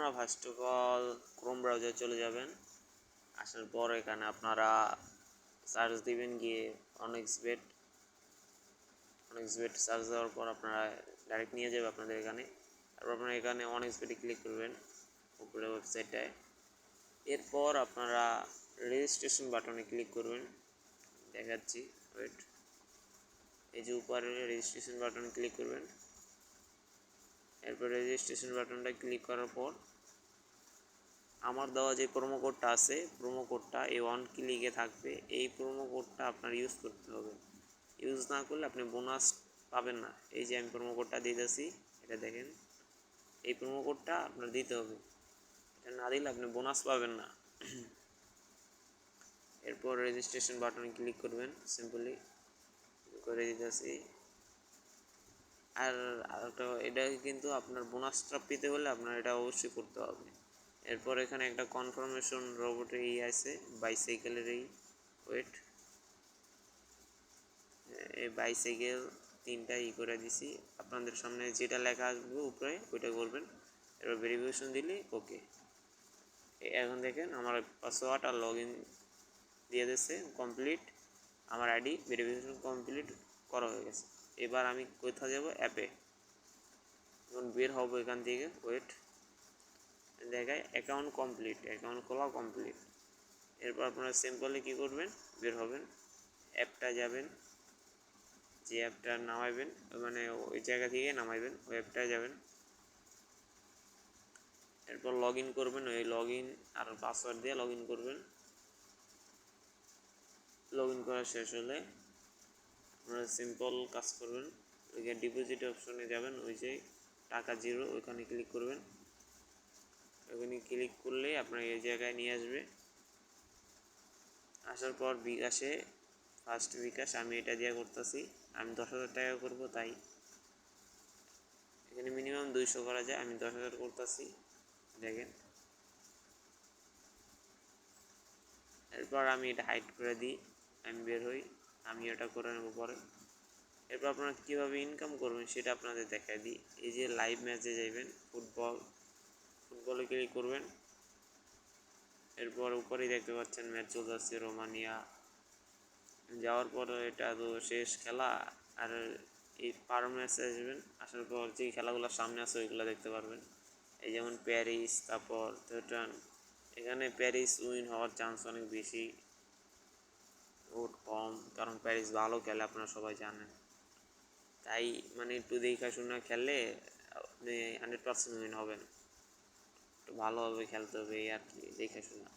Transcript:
আপনারা first of all Chrome ব্রাউজারে চলে যাবেন। আসার পর এখানে আপনারা সার্চ দিবেন গিয়ে অনেক্সবেট সার্চ দেওয়ার পর আপনারা ডাইরেক্ট নিয়ে যাবে আপনাদের এখানে। তারপর আপনারা এখানে অনেক্সবেটে ক্লিক করবেন উপরে ওয়েবসাইটটায়। এরপর আপনারা রেজিস্ট্রেশন বাটনে ক্লিক করবেন, দেখাচ্ছি ওয়েট। এই যে উপরে রেজিস্ট্রেশন বাটনে ক্লিক করবেন। এরপর রেজিস্ট্রেশন বাটনটা ক্লিক করার পর আমার দেওয়া যে প্রোমো কোডটা আছে, প্রোমো কোডটা এই ওয়ান ক্লিকে থাকবে। এই প্রোমো কোডটা আপনার ইউজ করতে হবে। ইউজ না করলে আপনি বোনাস পাবেন না। এই যে আমি প্রোমো কোডটা দিতেছি, এটা দেখেন, এই প্রোমো কোডটা আপনার দিতে হবে। এটা না দিলে আপনি বোনাস পাবেন না। এরপর রেজিস্ট্রেশন বাটনে ক্লিক করবেন, সিম্পলি করে দিতেছি। আর এটা কিন্তু আপনার বোনাসটা পেতে হলে আপনার এটা অবশ্যই করতে হবে। এরপর এখানে একটা কনফার্মেশন রোবটের আছে, বাইসাইকেলের ওয়েট, এই বাইসাইকেল তিনটা করে দিছি। আপনাদের সামনে যেটা লেখা আসবে উপরে ওইটা করবেন। এরপর ভেরিফিকেশন দিলে ওকে। এখন দেখেন আমার পাসওয়ার্ড আর লগ ইন দিয়ে দিচ্ছে কমপ্লিট। আমার আইডি ভেরিফিকেশন কমপ্লিট করা হয়ে গেছে। এবার আমি কোথায় যাব? অ্যাপে। যখন বের হবো এখান থেকে, ওয়েট, দেখায় অ্যাকাউন্ট কমপ্লিট, অ্যাকাউন্ট খোলা কমপ্লিট। এরপর আপনারা সিম্পলি কী করবেন? বের হবেন, অ্যাপটা যাবেন, যে অ্যাপটা নামাইবেন মানে ওই জায়গা থেকে নামাইবেন, ওই অ্যাপটায় যাবেন। এরপর লগ ইন করবেন, ওই লগ ইন আর পাসওয়ার্ড দিয়ে লগ ইন করবেন। লগ ইন করা শেষ হলে আপনারা সিম্পল কাজ করবেন, ওইখানে ডিপোজিট অপশনে যাবেন, ওই যে টাকা জিরো ওইখানে ক্লিক করবেন। ওইখানে ক্লিক করলে আপনার এই জায়গায় নিয়ে আসবে। আসার পর বিকাশে, ফার্স্ট বিকাশ আমি এটা দিয়ে করতেছি, আমি 10,000 টাকা করব, তাই এখানে মিনিমাম 200 করা যায়, আমি 10,000 করতেছি, দেখেন। এরপর আমি এটা হাইড করে দিই, আমি বের হই, আমি এটা করে নেব পরে। এরপর আপনারা কীভাবে ইনকাম করবেন সেটা আপনাদের দেখাই দিই। এই যে লাইভ ম্যাচে যাইবেন, ফুটবলে ক্লিক করবেন। এরপর উপরেই দেখতে পাচ্ছেন ম্যাচ চলতেছে রোমানিয়া। যাওয়ার পর এটা তো শেষ খেলা, আর এই পার ম্যাচে আসবেন। আসার পর যেই খেলাগুলো সামনে আছে ওইগুলো দেখতে পারবেন। এই যেমন প্যারিস, তারপর থিয়েটার। এখানে প্যারিস উইন হওয়ার চান্স অনেক বেশি, ভোট কম, কারণ প্যারিস ভালো খেলে আপনারা সবাই জানেন। তাই মানে একটু দেখা শোনা খেললে আপনি 100% উইন হবেন। একটু ভালোভাবে খেলতে হবে, এই আর কি, দেখা শোনা।